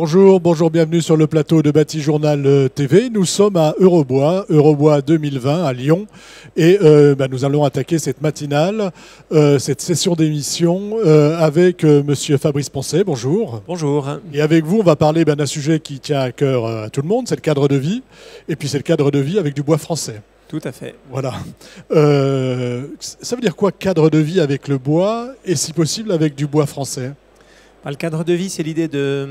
Bonjour, bonjour, bienvenue sur le plateau de Bâti-Journal TV. Nous sommes à Eurobois, Eurobois 2020 à Lyon. Et nous allons attaquer cette matinale, cette session d'émission avec monsieur Fabrice Poncet. Bonjour. Bonjour. Et avec vous, on va parler d'un sujet qui tient à cœur à tout le monde, c'est le cadre de vie. Et puis c'est le cadre de vie avec du bois français. Tout à fait. Voilà. Ça veut dire quoi, cadre de vie avec le bois et si possible avec du bois français ? Le cadre de vie, c'est l'idée de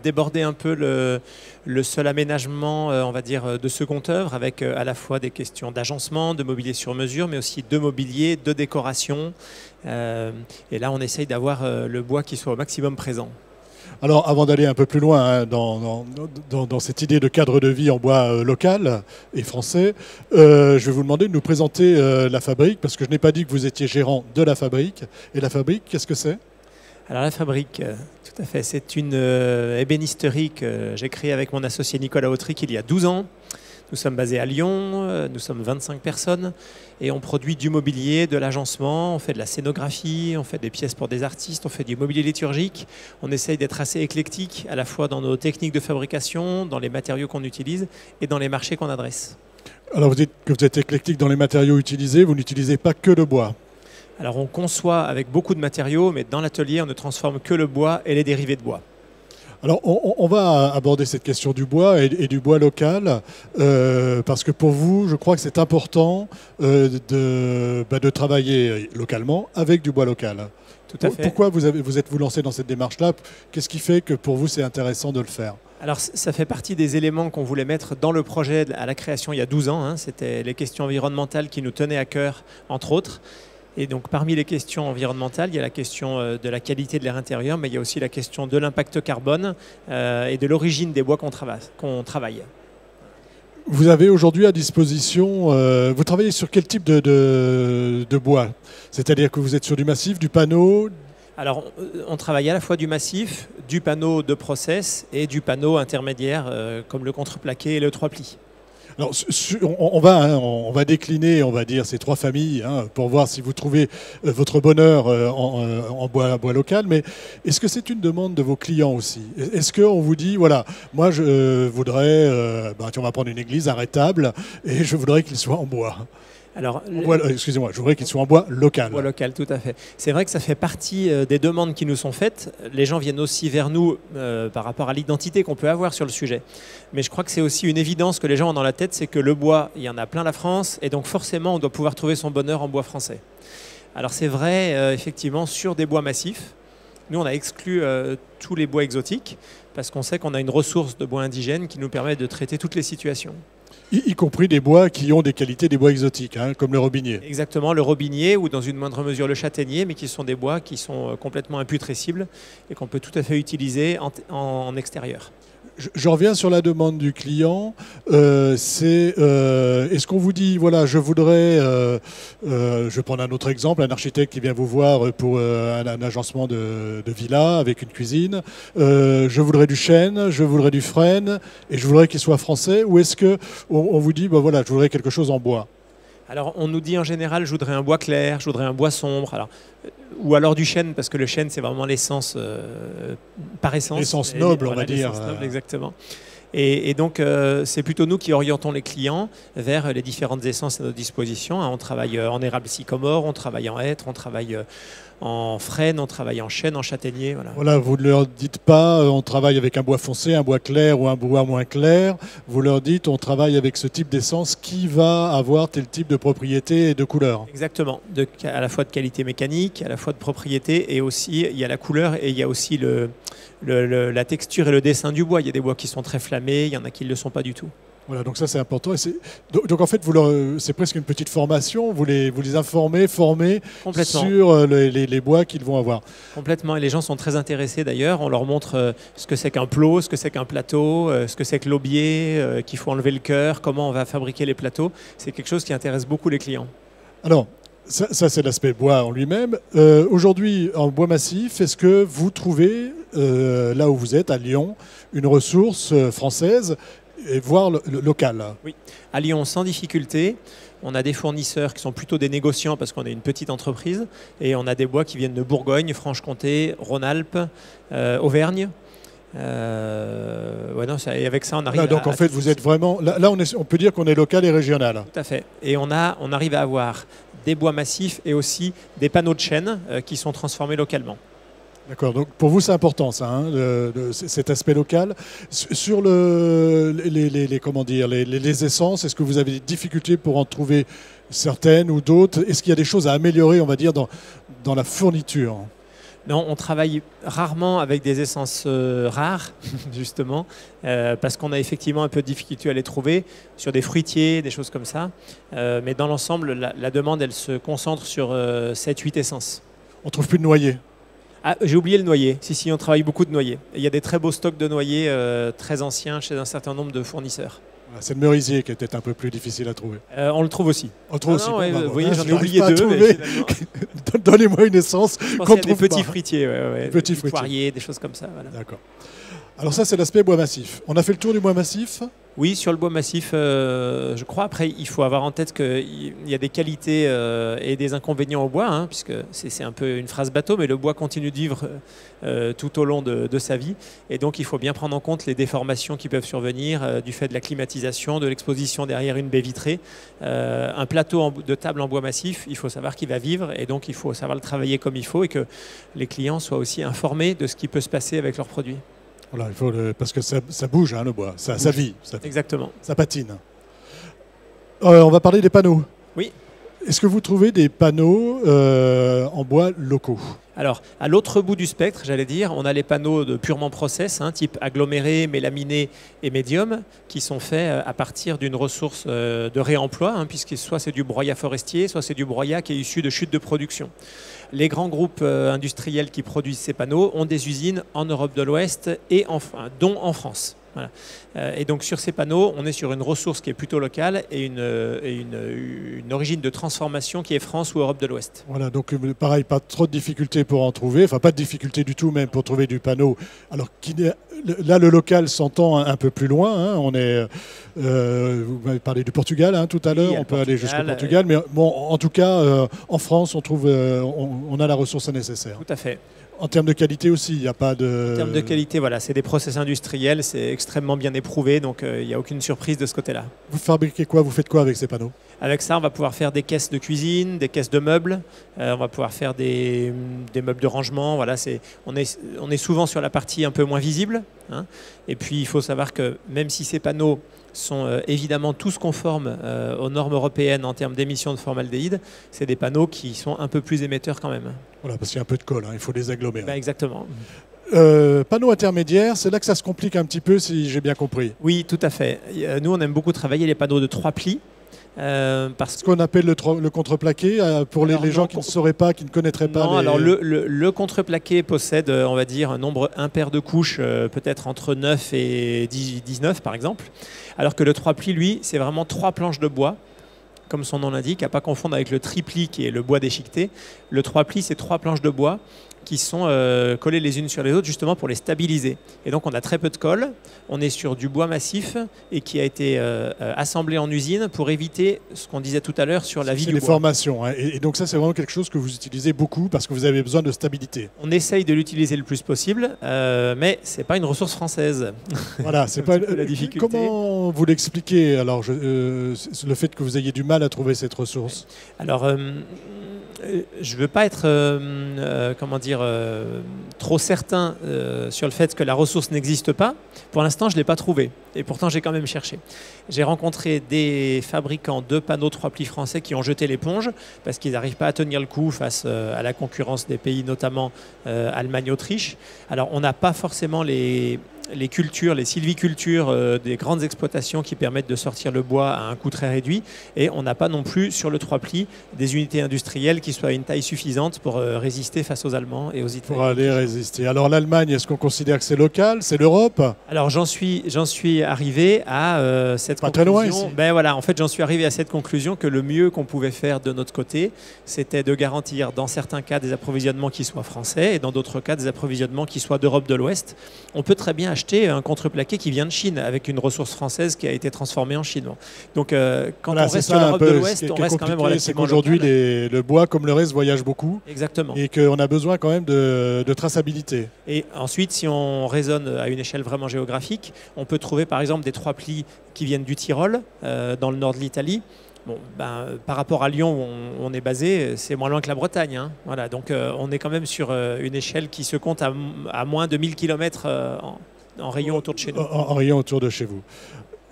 déborder un peu le seul aménagement, on va dire, de second œuvre, avec à la fois des questions d'agencement, de mobilier sur mesure, mais aussi de mobilier, de décoration. Et là, on essaye d'avoir le bois qui soit au maximum présent. Alors, avant d'aller un peu plus loin dans cette idée de cadre de vie en bois local et français, je vais vous demander de nous présenter la fabrique, parce que je n'ai pas dit que vous étiez gérant de la fabrique. Et la fabrique, qu'est-ce que c'est ? Alors la fabrique, tout à fait, c'est une ébénisterie que j'ai créée avec mon associé Nicolas Autric il y a 12 ans. Nous sommes basés à Lyon, nous sommes 25 personnes et on produit du mobilier, de l'agencement, on fait de la scénographie, on fait des pièces pour des artistes, on fait du mobilier liturgique. On essaye d'être assez éclectique à la fois dans nos techniques de fabrication, dans les matériaux qu'on utilise et dans les marchés qu'on adresse. Alors vous dites que vous êtes éclectique dans les matériaux utilisés, vous n'utilisez pas que le bois. Alors on conçoit avec beaucoup de matériaux, mais dans l'atelier, on ne transforme que le bois et les dérivés de bois. Alors on va aborder cette question du bois et du bois local, parce que pour vous, je crois que c'est important de travailler localement avec du bois local. Tout à fait. Pourquoi vous êtes-vous lancé dans cette démarche-là? Qu'est-ce qui fait que pour vous c'est intéressant de le faire? Alors ça fait partie des éléments qu'on voulait mettre dans le projet à la création il y a 12 ans. C'était les questions environnementales qui nous tenaient à cœur, entre autres. Et donc parmi les questions environnementales, il y a la question de la qualité de l'air intérieur, mais il y a aussi la question de l'impact carbone et de l'origine des bois qu'on travaille. Vous avez aujourd'hui à disposition, vous travaillez sur quel type de bois? C'est-à-dire que vous êtes sur du massif, du panneau? Alors on travaille à la fois du massif, du panneau de process et du panneau intermédiaire comme le contreplaqué et le 3 plis. Alors, on va décliner, on va dire, ces trois familles pour voir si vous trouvez votre bonheur en bois local. Mais est-ce que c'est une demande de vos clients aussi? Est-ce qu'on vous dit, voilà, moi je voudrais, on va prendre une église, un rétable, et je voudrais qu'il soit en bois? Alors, excusez-moi, je voudrais qu'il soit en bois local. Bois local, tout à fait. C'est vrai que ça fait partie des demandes qui nous sont faites. Les gens viennent aussi vers nous par rapport à l'identité qu'on peut avoir sur le sujet. Mais je crois que c'est aussi une évidence que les gens ont dans la tête, c'est que le bois, il y en a plein la France, et donc forcément, on doit pouvoir trouver son bonheur en bois français. Alors c'est vrai, effectivement, sur des bois massifs. Nous, on a exclu tous les bois exotiques, parce qu'on sait qu'on a une ressource de bois indigène qui nous permet de traiter toutes les situations. Y compris des bois qui ont des qualités des bois exotiques, comme le robinier. Exactement, le robinier ou dans une moindre mesure le châtaignier, mais qui sont des bois qui sont complètement imputrescibles et qu'on peut tout à fait utiliser en extérieur. Je reviens sur la demande du client. Est-ce qu'on vous dit, voilà, je voudrais, je vais prendre un autre exemple, un architecte qui vient vous voir pour un agencement de villa avec une cuisine. Je voudrais du chêne, je voudrais du frêne et je voudrais qu'il soit français. Ou est-ce qu'on vous dit, voilà, je voudrais quelque chose en bois? Alors, on nous dit en général, je voudrais un bois clair, je voudrais un bois sombre, ou alors du chêne, parce que le chêne, c'est vraiment l'essence par essence. L'essence noble, on va dire. L'essence noble, exactement. Et donc, c'est plutôt nous qui orientons les clients vers les différentes essences à notre disposition. On travaille en érable sycomore, on travaille en hêtre, on travaille en frêne, on travaille en chêne, en châtaignier. Voilà, vous ne leur dites pas on travaille avec un bois foncé, un bois clair ou un bois moins clair. Vous leur dites on travaille avec ce type d'essence qui va avoir tel type de propriété et de couleur. Exactement, à la fois de qualité mécanique, à la fois de propriété, et aussi il y a la couleur et il y a aussi la texture et le dessin du bois. Il y a des bois qui sont très flammés, il y en a qui ne le sont pas du tout. Voilà, donc ça c'est important. Donc en fait, c'est presque une petite formation, vous les informez, formez sur les bois qu'ils vont avoir. Complètement, et les gens sont très intéressés d'ailleurs. On leur montre ce que c'est qu'un plot, ce que c'est qu'un plateau, ce que c'est que l'aubier, qu'il faut enlever le cœur, comment on va fabriquer les plateaux. C'est quelque chose qui intéresse beaucoup les clients. Alors, ça c'est l'aspect bois en lui-même. Aujourd'hui, en bois massif, est-ce que vous trouvez, là où vous êtes, à Lyon, une ressource française et voire local? Oui, à Lyon, sans difficulté. On a des fournisseurs qui sont plutôt des négociants parce qu'on est une petite entreprise. Et on a des bois qui viennent de Bourgogne, Franche-Comté, Rhône-Alpes, Auvergne. Ouais, non, et avec ça, on arrive donc en fait, vous êtes vraiment... Là on peut dire qu'on est local et régional. Tout à fait. Et on arrive à avoir des bois massifs et aussi des panneaux de chêne qui sont transformés localement. D'accord, donc pour vous c'est important ça, hein, cet aspect local. Sur comment dire, les essences, est-ce que vous avez des difficultés pour en trouver certaines ou d'autres? Est-ce qu'il y a des choses à améliorer, on va dire, dans la fourniture? Non, on travaille rarement avec des essences rares, justement, parce qu'on a effectivement un peu de difficulté à les trouver sur des fruitiers, des choses comme ça. Mais dans l'ensemble, la demande, elle se concentre sur 7-8 essences. On ne trouve plus de noyer? Ah, j'ai oublié le noyer. Si, on travaille beaucoup de noyers. Il y a des très beaux stocks de noyers très anciens chez un certain nombre de fournisseurs. C'est le merisier qui est peut-être un peu plus difficile à trouver. On le trouve aussi. On le trouve aussi. Ouais, bon, vous voyez, j'en ai oublié pas 2. Mais donnez-moi une essence. Je pense qu'il y a des petits fruitiers, petits des poiriers, des choses comme ça. Voilà. D'accord. Alors ça, c'est l'aspect bois massif. On a fait le tour du bois massif. Oui, sur le bois massif, je crois. Après, il faut avoir en tête qu'il y a des qualités et des inconvénients au bois, hein, puisque c'est un peu une phrase bateau, mais le bois continue de vivre tout au long de sa vie. Et donc, il faut bien prendre en compte les déformations qui peuvent survenir du fait de la climatisation, de l'exposition derrière une baie vitrée. Un plateau de table en bois massif, il faut savoir qu'il va vivre, et donc il faut savoir le travailler comme il faut, et que les clients soient aussi informés de ce qui peut se passer avec leurs produits. Voilà, parce que ça bouge, hein, le bois, ça vit. Exactement. Ça patine. On va parler des panneaux. Oui. Est-ce que vous trouvez des panneaux en bois locaux? Alors, à l'autre bout du spectre, j'allais dire, on a les panneaux de purement process, hein, type aggloméré, mélaminé et médium, qui sont faits à partir d'une ressource de réemploi, hein, puisque soit c'est du broyat forestier, soit c'est du broyat qui est issu de chutes de production. Les grands groupes industriels qui produisent ces panneaux ont des usines en Europe de l'Ouest et dont en France. Voilà. Et donc sur ces panneaux, on est sur une ressource qui est plutôt locale et une origine de transformation qui est France ou Europe de l'Ouest. Voilà, donc pareil, pas trop de difficultés pour en trouver, enfin pas de difficultés du tout même pour trouver du panneau. Alors là, le local s'entend un peu plus loin. Hein, vous m'avez parlé du Portugal hein, tout à l'heure, on peut aller jusqu'au Portugal, mais bon, en tout cas, en France, on a la ressource nécessaire. Tout à fait. En termes de qualité aussi, il n'y a pas de... En termes de qualité, voilà, c'est des process industriels, c'est extrêmement bien éprouvé, donc il n'y a aucune surprise de ce côté-là. Vous fabriquez quoi? Vous faites quoi avec ces panneaux? Avec ça, on va pouvoir faire des caisses de cuisine, des caisses de meubles, on va pouvoir faire des meubles de rangement. Voilà, on est souvent sur la partie un peu moins visible. Hein. Et puis, il faut savoir que même si ces panneaux sont évidemment tous conformes aux normes européennes en termes d'émissions de formaldéhyde, c'est des panneaux qui sont un peu plus émetteurs quand même. Voilà, parce qu'il y a un peu de colle, hein, il faut les agglomérer. Ben exactement. Panneaux intermédiaires, c'est là que ça se complique un petit peu, si j'ai bien compris. Oui, tout à fait. Nous, on aime beaucoup travailler les panneaux de 3 plis. Ce qu'on appelle le contreplaqué, pour les gens qui ne sauraient pas, qui ne connaîtraient pas. Non, alors le contreplaqué possède, on va dire, un nombre impair de couches, peut-être entre 9 et 19 par exemple. Alors que le 3 plis, lui, c'est vraiment 3 planches de bois, comme son nom l'indique, à ne pas confondre avec le tripli qui est le bois déchiqueté. Le 3 plis, c'est 3 planches de bois qui sont collées les unes sur les autres justement pour les stabiliser. Et donc on a très peu de colle, on est sur du bois massif et qui a été assemblé en usine pour éviter ce qu'on disait tout à l'heure sur la vie du bois. C'est les formations, hein. Et donc ça c'est vraiment quelque chose que vous utilisez beaucoup parce que vous avez besoin de stabilité. On essaye de l'utiliser le plus possible, mais ce n'est pas une ressource française. Voilà, c'est pas la difficulté. Comment vous l'expliquez alors le fait que vous ayez du mal à trouver cette ressource? Alors je ne veux pas être trop certain sur le fait que la ressource n'existe pas. Pour l'instant, je ne l'ai pas trouvée. Et pourtant, j'ai quand même cherché. J'ai rencontré des fabricants de panneaux 3 plis français qui ont jeté l'éponge parce qu'ils n'arrivent pas à tenir le coup face à la concurrence des pays, notamment Allemagne, Autriche. Alors, on n'a pas forcément les cultures, les sylvicultures des grandes exploitations qui permettent de sortir le bois à un coût très réduit. Et on n'a pas non plus sur le 3 plis des unités industrielles qui soient à une taille suffisante pour résister face aux Allemands et aux Italiens. Pour aller résister. Alors l'Allemagne, est-ce qu'on considère que c'est local? C'est l'Europe? Alors j'en suis arrivé à cette conclusion. Pas très loin ici. Ben voilà, en fait j'en suis arrivé à cette conclusion que le mieux qu'on pouvait faire de notre côté, c'était de garantir dans certains cas des approvisionnements qui soient français et dans d'autres cas des approvisionnements qui soient d'Europe de l'Ouest. On peut très bien acheter un contreplaqué qui vient de Chine, avec une ressource française qui a été transformée en Chine. Donc quand on reste sur l'Europe de l'Ouest, on reste quand même relativement local. Aujourd'hui, le bois, comme le reste, voyage beaucoup. Exactement. Et qu'on a besoin quand même de traçabilité. Et ensuite, si on raisonne à une échelle vraiment géographique, on peut trouver par exemple des 3 plis qui viennent du Tyrol, dans le nord de l'Italie. Bon, par rapport à Lyon où on est basé, c'est moins loin que la Bretagne. Hein. Voilà, donc on est quand même sur une échelle qui se compte à moins de 1000 km en rayon autour de chez nous. En rayon autour de chez vous.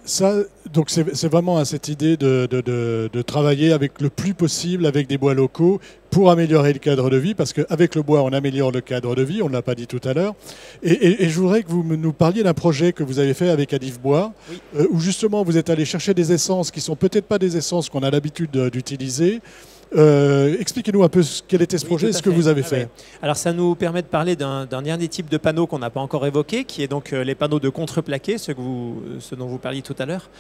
Ça, donc c'est vraiment cette idée de travailler avec le plus possible avec des bois locaux pour améliorer le cadre de vie, parce qu'avec le bois, on améliore le cadre de vie, on ne l'a pas dit tout à l'heure. Et je voudrais que vous nous parliez d'un projet que vous avez fait avec Adif Bois, oui. Où justement vous êtes allé chercher des essences qui ne sont peut-être pas des essences qu'on a l'habitude d'utiliser. Expliquez-nous un peu quel était ce projet et ce que vous avez fait. Ouais. Alors ça nous permet de parler d'un dernier type de panneau qu'on n'a pas encore évoqué, qui est donc les panneaux de contreplaqué, ce dont vous parliez tout à l'heure.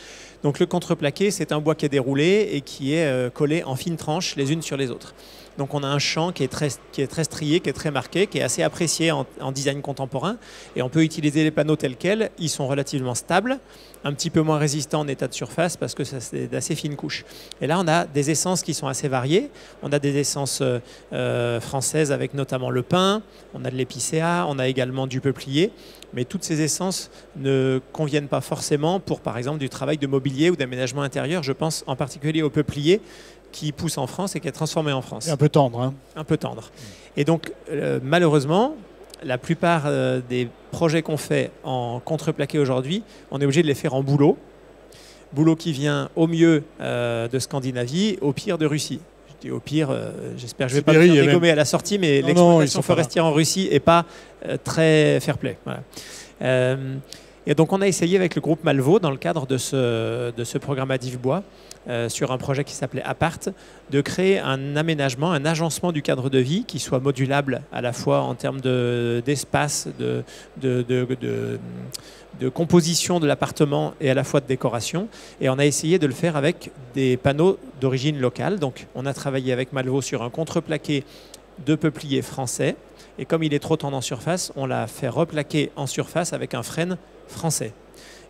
Donc le contreplaqué, c'est un bois qui est déroulé et qui est collé en fines tranches les unes sur les autres. Donc on a un champ qui est très strié, qui est très marqué, qui est assez apprécié en design contemporain. Et on peut utiliser les panneaux tels quels. Ils sont relativement stables, un petit peu moins résistants en état de surface parce que c'est d'assez fines couches. Et là, on a des essences qui sont assez variées. On a des essences françaises avec notamment le pin, on a de l'épicéa, on a également du peuplier. Mais toutes ces essences ne conviennent pas forcément pour, par exemple, du travail de mobilier ou d'aménagement intérieur. Je pense en particulier au peuplier qui pousse en France et qui est transformé en France. Et un peu tendre. Hein. Un peu tendre. Et donc, malheureusement, la plupart des projets qu'on fait en contreplaqué aujourd'hui, on est obligé de les faire en bouleau. Bouleau qui vient au mieux de Scandinavie, au pire de Russie. Je dis au pire, j'espère que je ne vais pas me faire dégommer à la sortie, mais l'exploitation forestière en Russie n'est pas très fair-play. Voilà. Et donc on a essayé avec le groupe Malvaux, dans le cadre de ce programme Adif Bois, sur un projet qui s'appelait Apart, de créer un aménagement, un agencement du cadre de vie qui soit modulable à la fois en termes d'espace, de composition de l'appartement et à la fois de décoration. Et on a essayé de le faire avec des panneaux d'origine locale. Donc on a travaillé avec Malvaux sur un contreplaqué de peuplier français. Et comme il est trop tendre en surface, on l'a fait replaquer en surface avec un frêne français.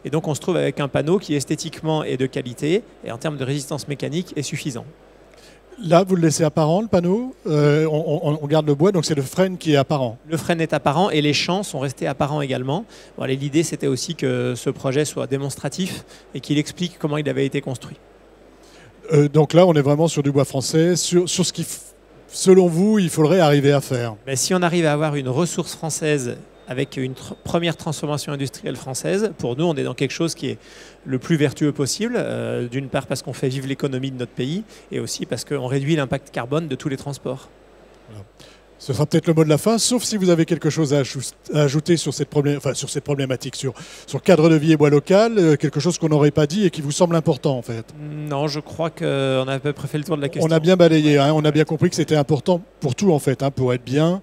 Et donc on se trouve avec un panneau qui esthétiquement est de qualité et en termes de résistance mécanique est suffisant. Là, vous le laissez apparent, le panneau. On garde le bois, donc c'est le frêne qui est apparent. Le frêne est apparent et les champs sont restés apparents également. Bon, l'idée, c'était aussi que ce projet soit démonstratif et qu'il explique comment il avait été construit. Donc là, on est vraiment sur du bois français, sur ce qui, selon vous, il faudrait arriver à faire. Mais si on arrive à avoir une ressource française avec une première transformation industrielle française, pour nous, on est dans quelque chose qui est le plus vertueux possible, d'une part parce qu'on fait vivre l'économie de notre pays, et aussi parce qu'on réduit l'impact carbone de tous les transports. Voilà. Ce sera peut-être le mot de la fin, sauf si vous avez quelque chose à ajouter sur cette problématique, sur cadre de vie et bois local, quelque chose qu'on n'aurait pas dit et qui vous semble important en fait. Non, je crois qu'on a à peu près fait le tour de la question. On a bien balayé, hein, on a bien compris que c'était important pour tout en fait, hein, pour être bien,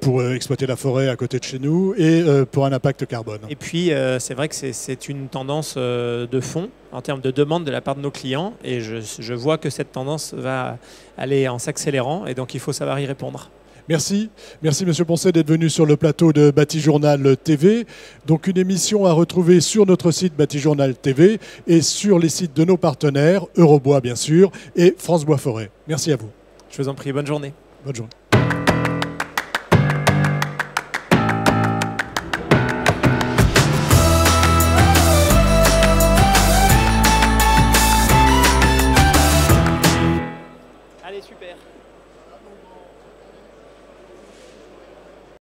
pour exploiter la forêt à côté de chez nous et pour un impact carbone. Et puis c'est vrai que c'est une tendance de fond en termes de demande de la part de nos clients et je vois que cette tendance va aller en s'accélérant et donc il faut savoir y répondre. Merci. Merci Monsieur Poncet d'être venu sur le plateau de Batijournal TV. Donc une émission à retrouver sur notre site Batijournal TV et sur les sites de nos partenaires, Eurobois bien sûr, et France Bois Forêt. Merci à vous. Je vous en prie, bonne journée. Bonne journée. Allez, super.